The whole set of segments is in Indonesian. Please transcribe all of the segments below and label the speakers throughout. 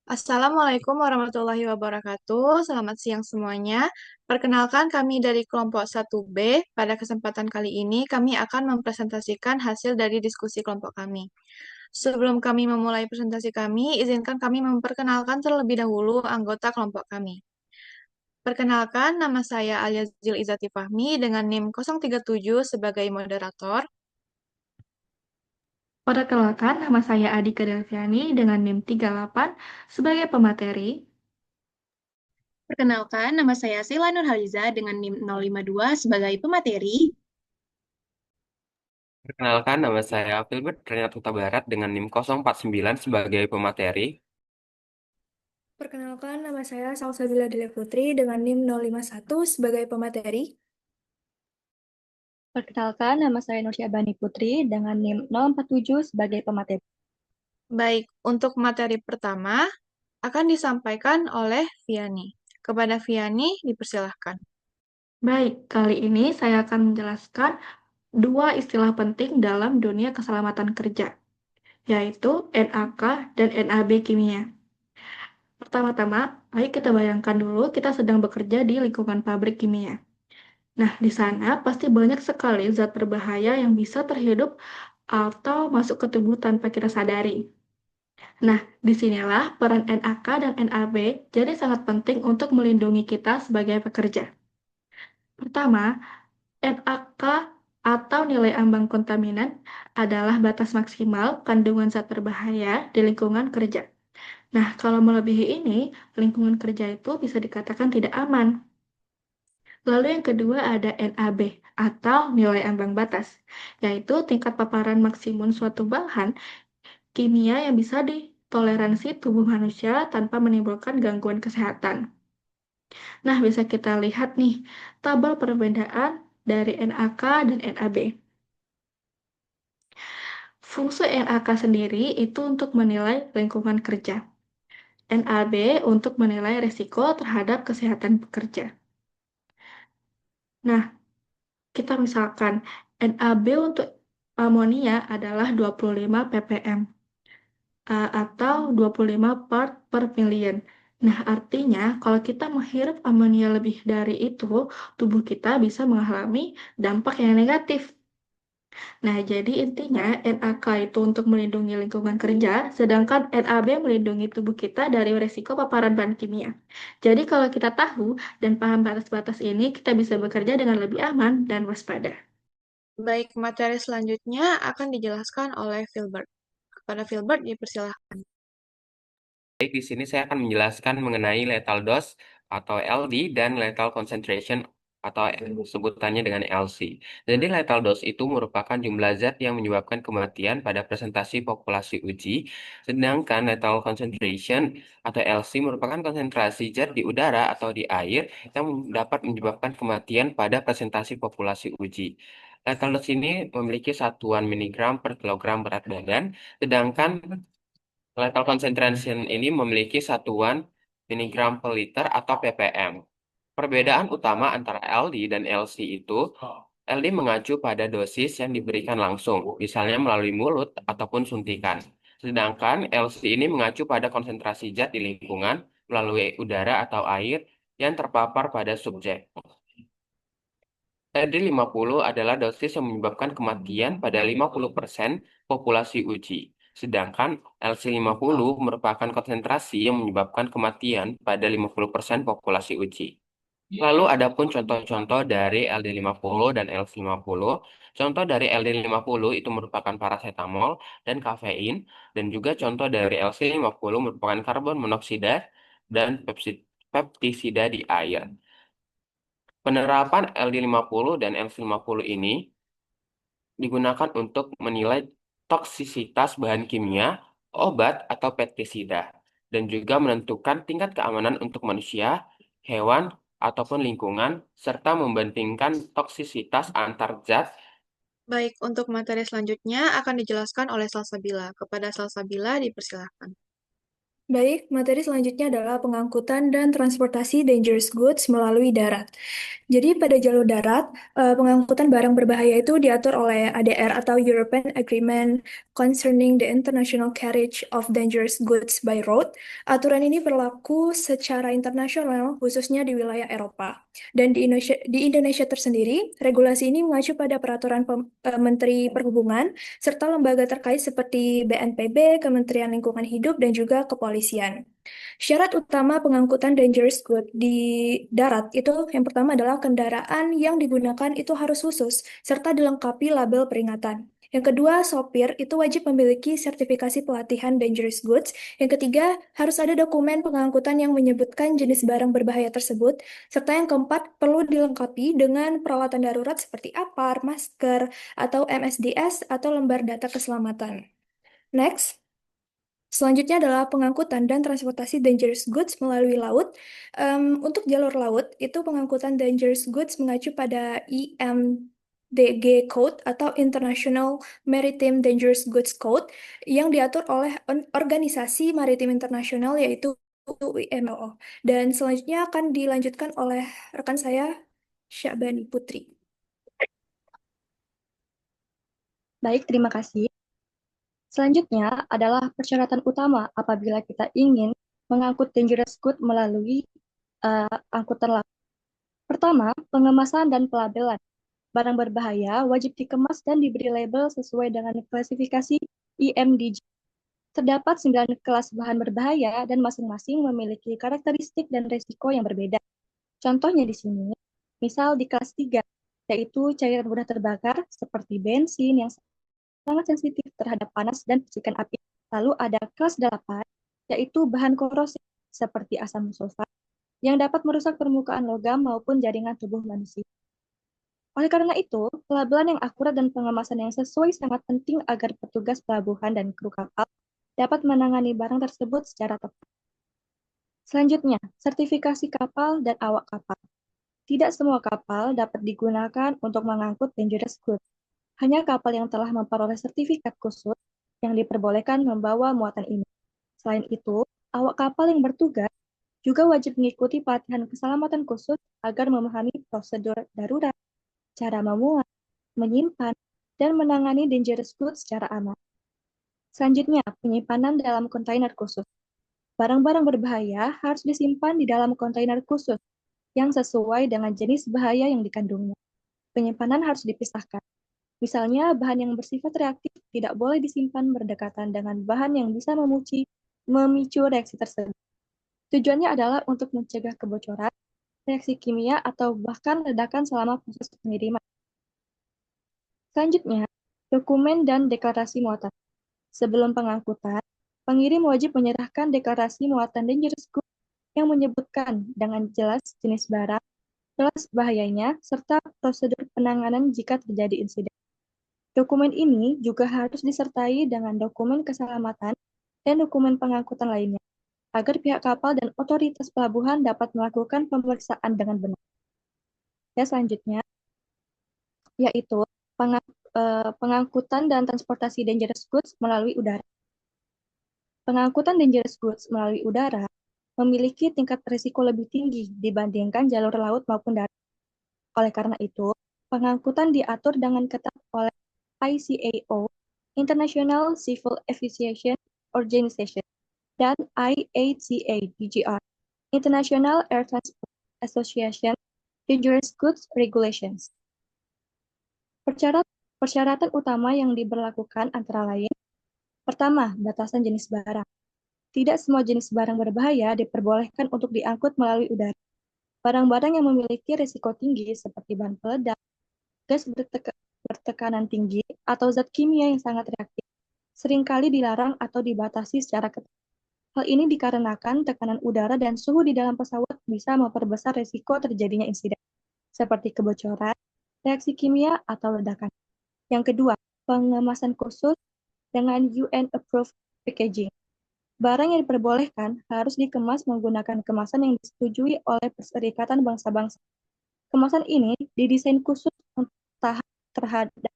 Speaker 1: Assalamualaikum warahmatullahi wabarakatuh. Selamat siang semuanya. Perkenalkan kami dari kelompok 1B. Pada kesempatan kali ini kami akan mempresentasikan hasil dari diskusi kelompok kami. Sebelum kami memulai presentasi kami, izinkan kami memperkenalkan terlebih dahulu anggota kelompok kami. Perkenalkan, nama saya Aliazil Izati Fahmi dengan NIM 037 sebagai moderator.
Speaker 2: Perkenalkan, nama saya Adika Delviani dengan NIM 38 sebagai pemateri.
Speaker 3: Perkenalkan, nama saya Sila Nurhaliza dengan NIM 052 sebagai pemateri.
Speaker 4: Perkenalkan, nama saya Filbert Renat Huta Barat dengan NIM 049 sebagai pemateri.
Speaker 5: Perkenalkan, nama saya Salsabila Dele Putri dengan NIM 051 sebagai pemateri.
Speaker 6: Perkenalkan, nama saya Nursyabani Putri dengan NIM 047 sebagai pemateri.
Speaker 1: Baik, untuk materi pertama akan disampaikan oleh Viani. Kepada Viani, dipersilahkan.
Speaker 2: Baik, kali ini saya akan menjelaskan dua istilah penting dalam dunia keselamatan kerja, yaitu NAK dan NAB kimia. Pertama-tama, ayo kita bayangkan dulu kita sedang bekerja di lingkungan pabrik kimia. Nah, di sana pasti banyak sekali zat berbahaya yang bisa terhidup atau masuk ke tubuh tanpa kita sadari. Nah, disinilah peran NAK dan NAB jadi sangat penting untuk melindungi kita sebagai pekerja. Pertama, NAK atau nilai ambang kontaminan adalah batas maksimal kandungan zat berbahaya di lingkungan kerja. Nah, kalau melebihi ini, lingkungan kerja itu bisa dikatakan tidak aman. Lalu yang kedua ada NAB atau nilai ambang batas, yaitu tingkat paparan maksimum suatu bahan kimia yang bisa ditoleransi tubuh manusia tanpa menimbulkan gangguan kesehatan. Nah, bisa kita lihat nih, tabel perbedaan dari NAK dan NAB. Fungsi NAK sendiri itu untuk menilai lingkungan kerja. NAB untuk menilai risiko terhadap kesehatan pekerja. Nah, kita misalkan NAB untuk amonia adalah 25 ppm. Atau 25 part per million. Nah, artinya kalau kita menghirup amonia lebih dari itu, tubuh kita bisa mengalami dampak yang negatif. Nah, jadi intinya NAK itu untuk melindungi lingkungan kerja, sedangkan NAB melindungi tubuh kita dari risiko paparan bahan kimia. Jadi kalau kita tahu dan paham batas-batas ini, kita bisa bekerja dengan lebih aman dan waspada.
Speaker 1: Baik, materi selanjutnya akan dijelaskan oleh Filbert. Kepada Filbert, dipersilahkan.
Speaker 4: Baik, di sini saya akan menjelaskan mengenai lethal dose atau LD dan lethal concentration atau sebutannya dengan LC. Jadi lethal dose itu merupakan jumlah zat yang menyebabkan kematian pada presentasi populasi uji, sedangkan lethal concentration atau LC merupakan konsentrasi zat di udara atau di air yang dapat menyebabkan kematian pada presentasi populasi uji. Lethal dose ini memiliki satuan miligram per kilogram berat badan, sedangkan lethal concentration ini memiliki satuan miligram per liter atau ppm. Perbedaan utama antara LD dan LC itu, LD mengacu pada dosis yang diberikan langsung, misalnya melalui mulut ataupun suntikan. Sedangkan LC ini mengacu pada konsentrasi zat di lingkungan melalui udara atau air yang terpapar pada subjek. LD 50 adalah dosis yang menyebabkan kematian pada 50% populasi uji. Sedangkan LC50 merupakan konsentrasi yang menyebabkan kematian pada 50% populasi uji. Lalu adapun contoh-contoh dari LD50 dan LC50. Contoh dari LD50 itu merupakan paracetamol dan kafein, dan juga contoh dari LC50 merupakan karbon monoksida dan peptisida di air. Penerapan LD50 dan LC50 ini digunakan untuk menilai toksisitas bahan kimia, obat, atau pestisida, dan juga menentukan tingkat keamanan untuk manusia, hewan, ataupun lingkungan, serta membandingkan toksisitas antar zat.
Speaker 1: Baik, untuk materi selanjutnya akan dijelaskan oleh Salsabila. Kepada Salsabila, dipersilahkan.
Speaker 5: Baik, materi selanjutnya adalah pengangkutan dan transportasi dangerous goods melalui darat. Jadi pada jalur darat, pengangkutan barang berbahaya itu diatur oleh ADR atau European Agreement Concerning the International Carriage of Dangerous Goods by Road. Aturan ini berlaku secara internasional, khususnya di wilayah Eropa. Dan di Indonesia tersendiri, regulasi ini mengacu pada peraturan Menteri Perhubungan serta lembaga terkait seperti BNPB, Kementerian Lingkungan Hidup, dan juga kepolisian. Syarat utama pengangkutan dangerous good di darat itu yang pertama adalah kendaraan yang digunakan itu harus khusus serta dilengkapi label peringatan. Yang kedua, sopir itu wajib memiliki sertifikasi pelatihan dangerous goods. Yang ketiga, harus ada dokumen pengangkutan yang menyebutkan jenis barang berbahaya tersebut. Serta yang keempat, perlu dilengkapi dengan peralatan darurat seperti APAR, masker, atau MSDS atau lembar data keselamatan. Next. Selanjutnya adalah pengangkutan dan transportasi dangerous goods melalui laut. Untuk jalur laut, itu pengangkutan dangerous goods mengacu pada IMDG Code atau International Maritime Dangerous Goods Code yang diatur oleh Organisasi Maritim Internasional yaitu IMO. Dan selanjutnya akan dilanjutkan oleh rekan saya, Syabani Putri.
Speaker 6: Baik, terima kasih. Selanjutnya adalah persyaratan utama apabila kita ingin mengangkut dangerous good melalui angkutan laut. Pertama, pengemasan dan pelabelan. Barang berbahaya wajib dikemas dan diberi label sesuai dengan klasifikasi IMDG. Terdapat 9 kelas bahan berbahaya dan masing-masing memiliki karakteristik dan risiko yang berbeda. Contohnya di sini, misal di kelas 3, yaitu cairan mudah terbakar seperti bensin yang sangat sensitif terhadap panas dan percikan api. Lalu ada kelas 8, yaitu bahan korosif seperti asam sulfat yang dapat merusak permukaan logam maupun jaringan tubuh manusia. Oleh karena itu, pelabelan yang akurat dan pengemasan yang sesuai sangat penting agar petugas pelabuhan dan kru kapal dapat menangani barang tersebut secara tepat. Selanjutnya, sertifikasi kapal dan awak kapal. Tidak semua kapal dapat digunakan untuk mengangkut dangerous goods. Hanya kapal yang telah memperoleh sertifikat khusus yang diperbolehkan membawa muatan ini. Selain itu, awak kapal yang bertugas juga wajib mengikuti pelatihan keselamatan khusus agar memahami prosedur darurat, cara memuat, menyimpan, dan menangani dangerous goods secara aman. Selanjutnya, penyimpanan dalam kontainer khusus. Barang-barang berbahaya harus disimpan di dalam kontainer khusus yang sesuai dengan jenis bahaya yang dikandungnya. Penyimpanan harus dipisahkan. Misalnya, bahan yang bersifat reaktif tidak boleh disimpan berdekatan dengan bahan yang bisa memicu reaksi tersebut. Tujuannya adalah untuk mencegah kebocoran, reaksi kimia, atau bahkan ledakan selama proses pengiriman. Selanjutnya, dokumen dan deklarasi muatan. Sebelum pengangkutan, pengirim wajib menyerahkan deklarasi muatan dangerous goods yang menyebutkan dengan jelas jenis barang, kelas bahayanya, serta prosedur penanganan jika terjadi insiden. Dokumen ini juga harus disertai dengan dokumen keselamatan dan dokumen pengangkutan lainnya, agar pihak kapal dan otoritas pelabuhan dapat melakukan pemeriksaan dengan benar. Ya, selanjutnya, yaitu pengangkutan dan transportasi dangerous goods melalui udara. Pengangkutan dangerous goods melalui udara memiliki tingkat risiko lebih tinggi dibandingkan jalur laut maupun darat. Oleh karena itu, pengangkutan diatur dengan ketat oleh ICAO, International Civil Aviation Organization, dan IATA DGR, International Air Transport Association Dangerous Goods Regulations. Persyaratan utama yang diberlakukan antara lain, pertama, batasan jenis barang. Tidak semua jenis barang berbahaya diperbolehkan untuk diangkut melalui udara. Barang-barang yang memiliki risiko tinggi seperti bahan peledak, gas bertekanan tinggi, atau zat kimia yang sangat reaktif, seringkali dilarang atau dibatasi secara ketat. Hal ini dikarenakan tekanan udara dan suhu di dalam pesawat bisa memperbesar risiko terjadinya insiden, seperti kebocoran, reaksi kimia, atau ledakan. Yang kedua, pengemasan khusus dengan UN-approved packaging. Barang yang diperbolehkan harus dikemas menggunakan kemasan yang disetujui oleh Perserikatan Bangsa-Bangsa. Kemasan ini didesain khusus untuk tahan terhadap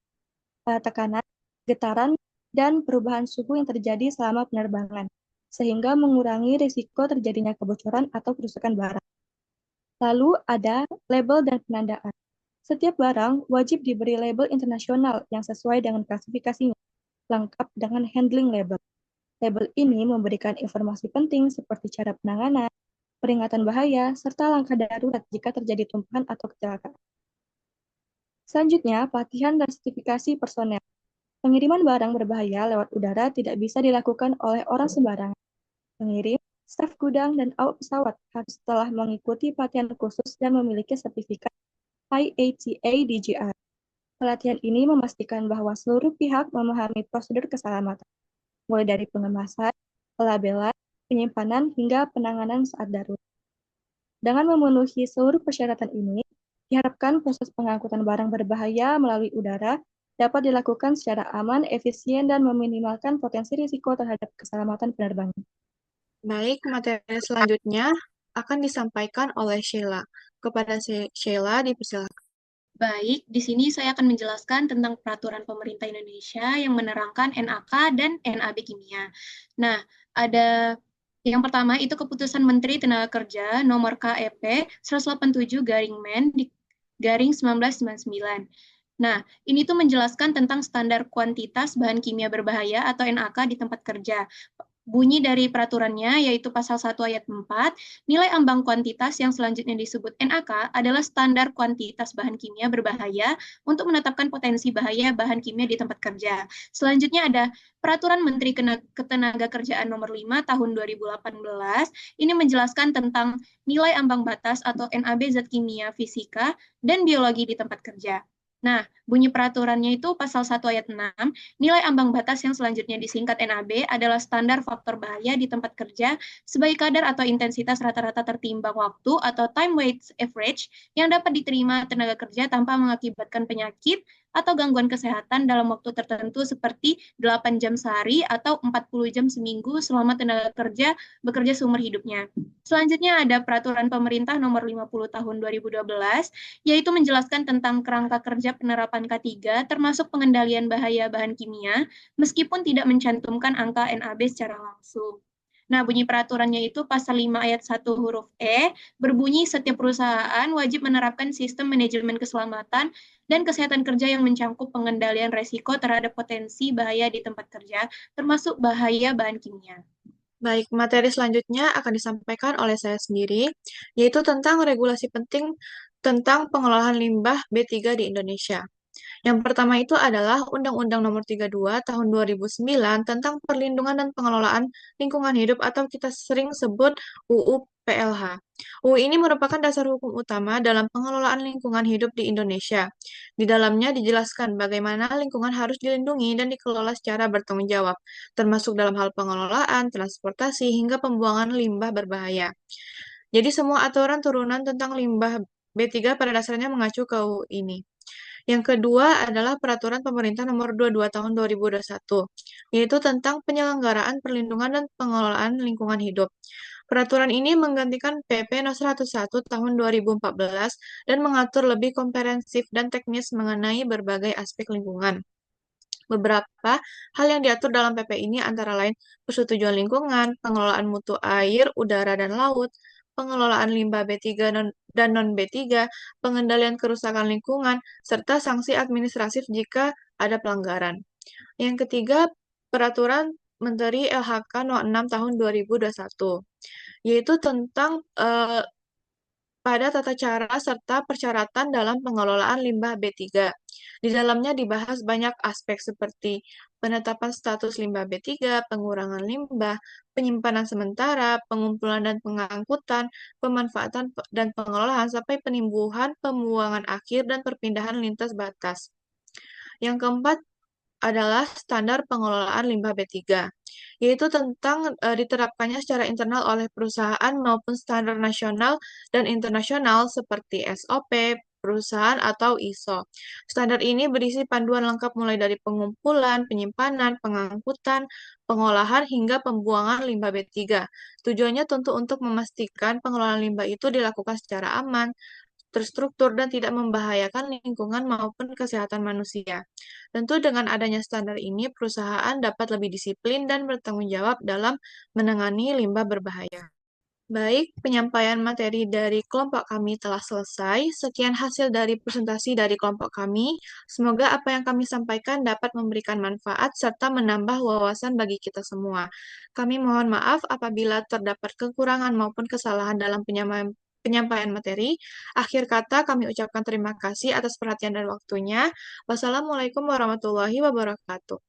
Speaker 6: tekanan, getaran, dan perubahan suhu yang terjadi selama penerbangan. sehingga mengurangi risiko terjadinya kebocoran atau kerusakan barang. Lalu ada label dan penandaan. Setiap barang wajib diberi label internasional yang sesuai dengan klasifikasinya, lengkap dengan handling label. Label ini memberikan informasi penting seperti cara penanganan, peringatan bahaya, serta langkah darurat jika terjadi tumpahan atau kecelakaan. Selanjutnya, pelatihan dan sertifikasi personel. Pengiriman barang berbahaya lewat udara tidak bisa dilakukan oleh orang sembarangan. Pengirim, staf gudang, dan awak pesawat harus telah mengikuti pelatihan khusus dan memiliki sertifikat IATA DGR. Pelatihan ini memastikan bahwa seluruh pihak memahami prosedur keselamatan, mulai dari pengemasan, pelabelan, penyimpanan, hingga penanganan saat darurat. Dengan memenuhi seluruh persyaratan ini, diharapkan proses pengangkutan barang berbahaya melalui udara dapat dilakukan secara aman, efisien, dan meminimalkan potensi risiko terhadap keselamatan penerbangan.
Speaker 1: Baik, materi selanjutnya akan disampaikan oleh Sheila. Kepada Sheila, dipersilakan.
Speaker 3: Baik, di sini saya akan menjelaskan tentang peraturan pemerintah Indonesia yang menerangkan NAK dan NAB Kimia. Nah, ada yang pertama itu Keputusan Menteri Tenaga Kerja nomor KEP 187/Men garing 1999. Nah, ini tuh menjelaskan tentang standar kuantitas bahan kimia berbahaya atau NAK di tempat kerja. Bunyi dari peraturannya yaitu pasal 1 ayat 4, nilai ambang kuantitas yang selanjutnya disebut NAK adalah standar kuantitas bahan kimia berbahaya untuk menetapkan potensi bahaya bahan kimia di tempat kerja. Selanjutnya ada Peraturan Menteri Ketenagakerjaan nomor 5 tahun 2018. Ini menjelaskan tentang nilai ambang batas atau NAB zat kimia, fisika, dan biologi di tempat kerja. Nah, bunyi peraturannya itu pasal 1 ayat 6, nilai ambang batas yang selanjutnya disingkat NAB adalah standar faktor bahaya di tempat kerja sebagai kadar atau intensitas rata-rata tertimbang waktu atau time weights average yang dapat diterima tenaga kerja tanpa mengakibatkan penyakit atau gangguan kesehatan dalam waktu tertentu seperti 8 jam sehari atau 40 jam seminggu selama tenaga kerja bekerja seumur hidupnya. Selanjutnya ada Peraturan Pemerintah Nomor 50 Tahun 2012, yaitu menjelaskan tentang kerangka kerja penerapan K3 termasuk pengendalian bahaya bahan kimia, meskipun tidak mencantumkan angka NAB secara langsung. Nah, bunyi peraturannya itu pasal 5 ayat 1 huruf E, berbunyi setiap perusahaan wajib menerapkan sistem manajemen keselamatan dan kesehatan kerja yang mencangkup pengendalian resiko terhadap potensi bahaya di tempat kerja, termasuk bahaya bahan kimia.
Speaker 1: Baik, materi selanjutnya akan disampaikan oleh saya sendiri, yaitu tentang regulasi penting tentang pengelolaan limbah B3 di Indonesia. Yang pertama itu adalah Undang-Undang Nomor 32 Tahun 2009 tentang Perlindungan dan Pengelolaan Lingkungan Hidup atau kita sering sebut UU PLH. UU ini merupakan dasar hukum utama dalam pengelolaan lingkungan hidup di Indonesia. Di dalamnya dijelaskan bagaimana lingkungan harus dilindungi dan dikelola secara bertanggung jawab, termasuk dalam hal pengelolaan, transportasi, hingga pembuangan limbah berbahaya. Jadi semua aturan turunan tentang limbah B3 pada dasarnya mengacu ke UU ini. Yang kedua adalah Peraturan Pemerintah Nomor 22 Tahun 2021, yaitu tentang penyelenggaraan perlindungan dan pengelolaan lingkungan hidup. Peraturan ini menggantikan PP No. 101 Tahun 2014 dan mengatur lebih komprehensif dan teknis mengenai berbagai aspek lingkungan. Beberapa hal yang diatur dalam PP ini antara lain persetujuan lingkungan, pengelolaan mutu air, udara, dan laut, pengelolaan limbah B3 dan non-B3, pengendalian kerusakan lingkungan, serta sanksi administratif jika ada pelanggaran. Yang ketiga, Peraturan Menteri LHK No. 6 Tahun 2021, yaitu tentang pada tata cara serta persyaratan dalam pengelolaan limbah B3. Di dalamnya dibahas banyak aspek seperti penetapan status limbah B3, pengurangan limbah, penyimpanan sementara, pengumpulan dan pengangkutan, pemanfaatan dan pengelolaan, sampai penimbuhan, pembuangan akhir, dan perpindahan lintas batas. Yang keempat adalah standar pengelolaan limbah B3, yaitu tentang diterapkannya secara internal oleh perusahaan maupun standar nasional dan internasional seperti SOP, perusahaan atau ISO. Standar ini berisi panduan lengkap mulai dari pengumpulan, penyimpanan, pengangkutan, pengolahan, hingga pembuangan limbah B3. Tujuannya tentu untuk memastikan pengelolaan limbah itu dilakukan secara aman, terstruktur, dan tidak membahayakan lingkungan maupun kesehatan manusia. Tentu dengan adanya standar ini, perusahaan dapat lebih disiplin dan bertanggung jawab dalam menangani limbah berbahaya. Baik, penyampaian materi dari kelompok kami telah selesai. Sekian hasil dari presentasi dari kelompok kami. Semoga apa yang kami sampaikan dapat memberikan manfaat serta menambah wawasan bagi kita semua. Kami mohon maaf apabila terdapat kekurangan maupun kesalahan dalam penyampaian materi. Akhir kata, kami ucapkan terima kasih atas perhatian dan waktunya. Wassalamualaikum warahmatullahi wabarakatuh.